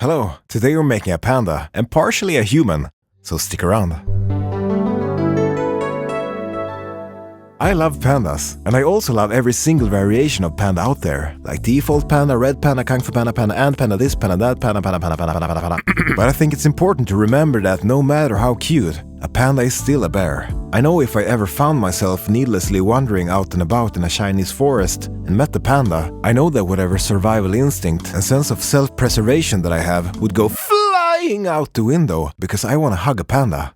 Hello, today we're making a panda and partially a human, so stick around. I love pandas, and I also love every single variation of panda out there, like default panda, red panda, kung fu panda, panda ant, panda this, panda that, panda. But I think it's important to remember that no matter how cute, a panda is still a bear. I know if I ever found myself needlessly wandering out and about in a Chinese forest and met the panda, I know that whatever survival instinct and sense of self-preservation that I have would go flying out the window because I want to hug a panda.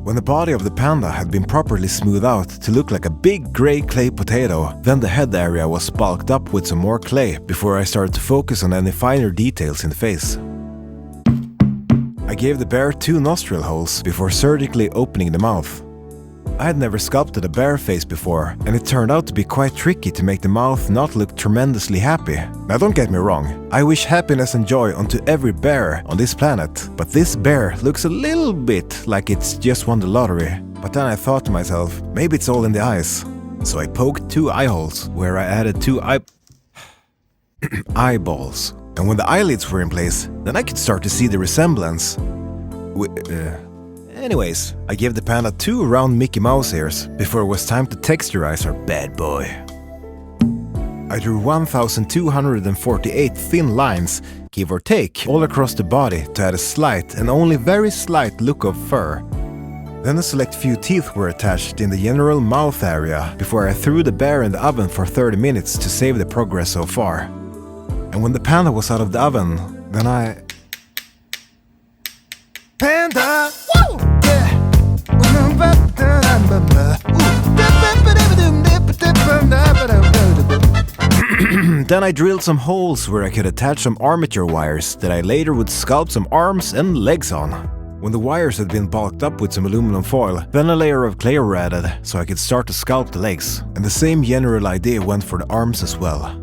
When the body of the panda had been properly smoothed out to look like a big grey clay potato, then the head area was bulked up with some more clay before I started to focus on any finer details in the face. I gave the bear 2 nostril holes before surgically opening the mouth. I had never sculpted a bear face before, and it turned out to be quite tricky to make the mouth not look tremendously happy. Now don't get me wrong, I wish happiness and joy onto every bear on this planet, but this bear looks a little bit like it's just won the lottery. But then I thought to myself, maybe it's all in the eyes. So I poked 2 eye holes, where I added 2 eyeballs. And when the eyelids were in place, then I could start to see the resemblance. Anyways, I gave the panda 2 round Mickey Mouse ears before it was time to texturize our bad boy. I drew 1,248 thin lines, give or take, all across the body to add a slight and only very slight look of fur. Then a select few teeth were attached in the general mouth area before I threw the bear in the oven for 30 minutes to save the progress so far. And when the panda was out of the oven, then I... Panda! Woo! Then I drilled some holes where I could attach some armature wires that I later would sculpt some arms and legs on. When the wires had been bulked up with some aluminum foil, then a layer of clay were added so I could start to sculpt the legs, and the same general idea went for the arms as well.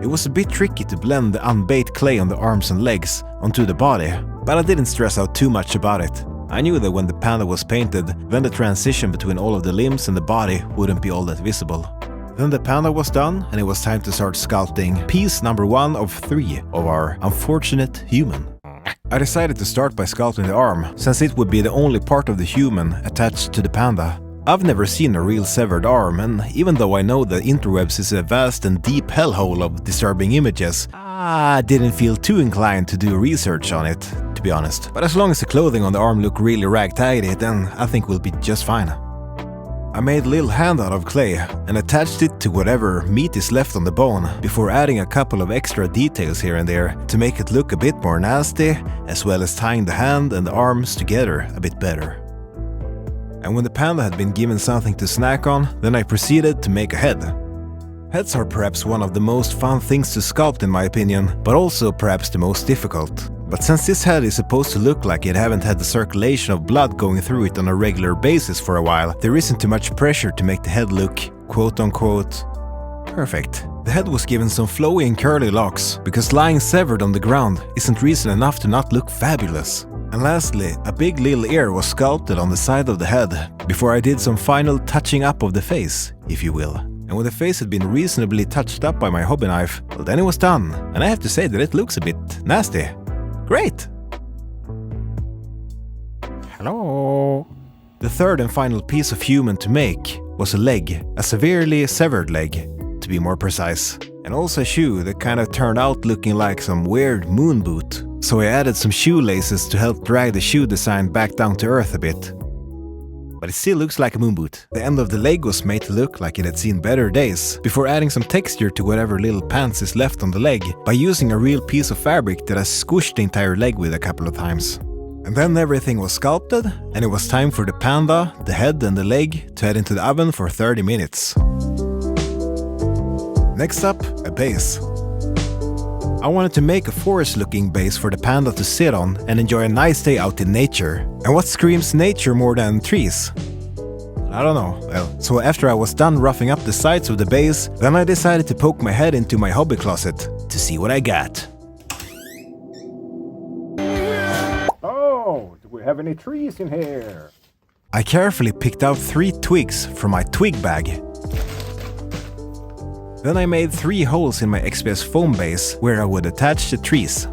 It was a bit tricky to blend the unbaked clay on the arms and legs onto the body, but I didn't stress out too much about it. I knew that when the panda was painted, then the transition between all of the limbs and the body wouldn't be all that visible. Then the panda was done, and it was time to start sculpting piece number 1 of 3 of our unfortunate human. I decided to start by sculpting the arm, since it would be the only part of the human attached to the panda. I've never seen a real severed arm, and even though I know that interwebs is a vast and deep hellhole of disturbing images, I didn't feel too inclined to do research on it, to be honest. But as long as the clothing on the arm look really ragtaggy, then I think we'll be just fine. I made a little hand out of clay and attached it to whatever meat is left on the bone before adding a couple of extra details here and there to make it look a bit more nasty, as well as tying the hand and the arms together a bit better. And when the panda had been given something to snack on, then I proceeded to make a head. Heads are perhaps one of the most fun things to sculpt in my opinion, but also perhaps the most difficult. But since this head is supposed to look like it haven't had the circulation of blood going through it on a regular basis for a while, there isn't too much pressure to make the head look, quote-unquote, perfect. The head was given some flowy and curly locks, because lying severed on the ground isn't reason enough to not look fabulous. And lastly, a big little ear was sculpted on the side of the head, before I did some final touching up of the face, if you will. And when the face had been reasonably touched up by my hobby knife, well then it was done, and I have to say that it looks a bit nasty. Great! Hello! The third and final piece of human to make was a leg, a severely severed leg, to be more precise. And also a shoe that kind of turned out looking like some weird moon boot. So I added some shoelaces to help drag the shoe design back down to earth a bit. But it still looks like a moon boot. The end of the leg was made to look like it had seen better days, before adding some texture to whatever little pants is left on the leg by using a real piece of fabric that I squished the entire leg with a couple of times. And then everything was sculpted, and it was time for the panda, the head and the leg to head into the oven for 30 minutes. Next up, a base. I wanted to make a forest-looking base for the panda to sit on and enjoy a nice day out in nature. And what screams nature more than trees? I don't know. Well, so after I was done roughing up the sides of the base, then I decided to poke my head into my hobby closet to see what I got. Oh, do we have any trees in here? I carefully picked out 3 twigs from my twig bag. Then I made 3 holes in my XPS foam base where I would attach the trees.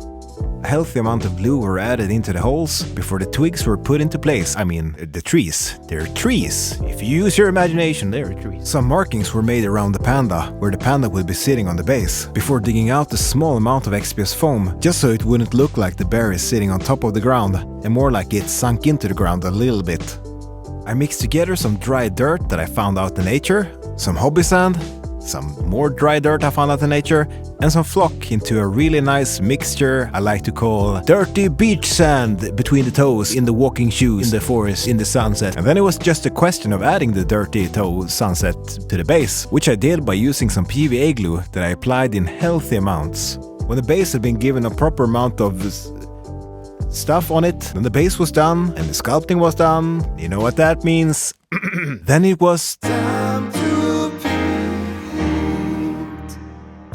A healthy amount of glue were added into the holes before the twigs were put into place. I mean, the trees. They're trees. If you use your imagination, they're trees. Some markings were made around the panda, where the panda would be sitting on the base, before digging out a small amount of XPS foam, just so it wouldn't look like the bear is sitting on top of the ground, and more like it sunk into the ground a little bit. I mixed together some dry dirt that I found out in nature, some hobby sand, some more dry dirt I found out in nature, and some flock into a really nice mixture I like to call dirty beach sand between the toes, in the walking shoes, in the forest, in the sunset. And then it was just a question of adding the dirty toe sunset to the base, which I did by using some PVA glue that I applied in healthy amounts. When the base had been given a proper amount of stuff on it, then the base was done and the sculpting was done. You know what that means? Then it was time to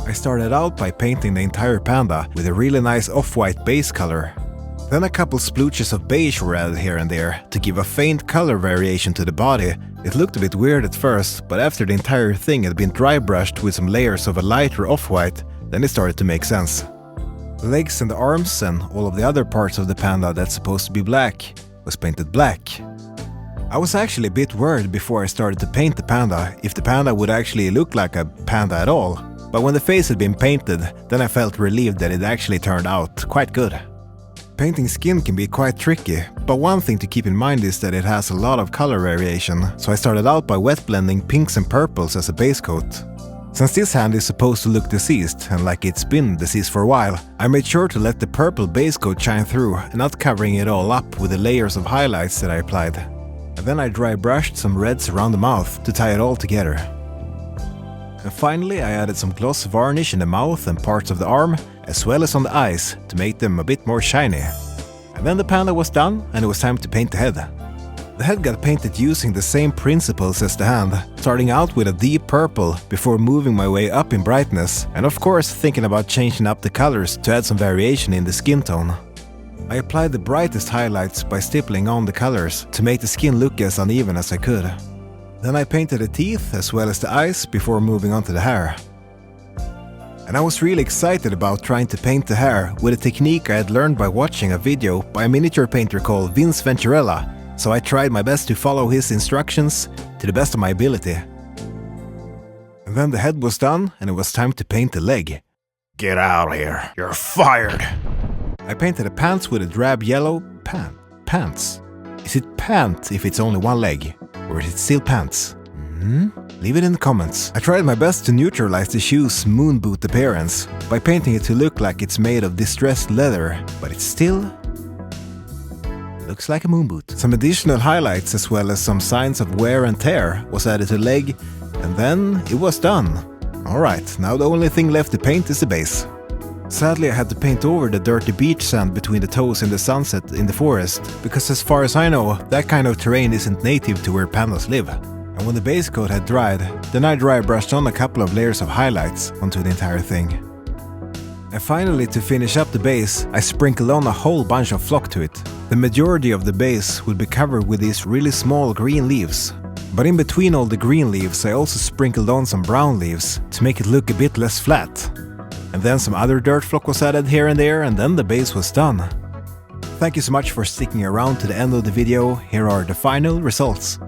I started out by painting the entire panda with a really nice off-white base color. Then a couple splooches of beige were added here and there to give a faint color variation to the body. It looked a bit weird at first, but after the entire thing had been dry brushed with some layers of a lighter off-white, then it started to make sense. The legs and the arms and all of the other parts of the panda that's supposed to be black was painted black. I was actually a bit worried before I started to paint the panda if the panda would actually look like a panda at all. But when the face had been painted, then I felt relieved that it actually turned out quite good. Painting skin can be quite tricky, but one thing to keep in mind is that it has a lot of color variation, so I started out by wet blending pinks and purples as a base coat. Since this hand is supposed to look deceased, and like it's been deceased for a while, I made sure to let the purple base coat shine through and not covering it all up with the layers of highlights that I applied. And then I dry brushed some reds around the mouth to tie it all together. And finally I added some gloss varnish in the mouth and parts of the arm, as well as on the eyes, to make them a bit more shiny. And then the panda was done and it was time to paint the head. The head got painted using the same principles as the hand, starting out with a deep purple before moving my way up in brightness, and of course thinking about changing up the colors to add some variation in the skin tone. I applied the brightest highlights by stippling on the colors to make the skin look as uneven as I could. Then I painted the teeth as well as the eyes before moving on to the hair. And I was really excited about trying to paint the hair with a technique I had learned by watching a video by a miniature painter called Vince Venturella, so I tried my best to follow his instructions to the best of my ability. And then the head was done and it was time to paint the leg. Get out of here, you're fired! I painted the pants with a drab yellow pants. Is it pant if it's only one leg? Or is it still pants? Leave it in the comments. I tried my best to neutralize the shoe's moon boot appearance by painting it to look like it's made of distressed leather, but it still looks like a moon boot. Some additional highlights as well as some signs of wear and tear was added to the leg, and then it was done. Alright, now the only thing left to paint is the base. Sadly I had to paint over the dirty beach sand between the toes in the sunset in the forest, because as far as I know, that kind of terrain isn't native to where pandas live. And when the base coat had dried, then I dry brushed on a couple of layers of highlights onto the entire thing. And finally, to finish up the base, I sprinkled on a whole bunch of flock to it. The majority of the base would be covered with these really small green leaves. But in between all the green leaves I also sprinkled on some brown leaves to make it look a bit less flat. And then some other dirt flock was added here and there, and then the base was done. Thank you so much for sticking around to the end of the video. Here are the final results.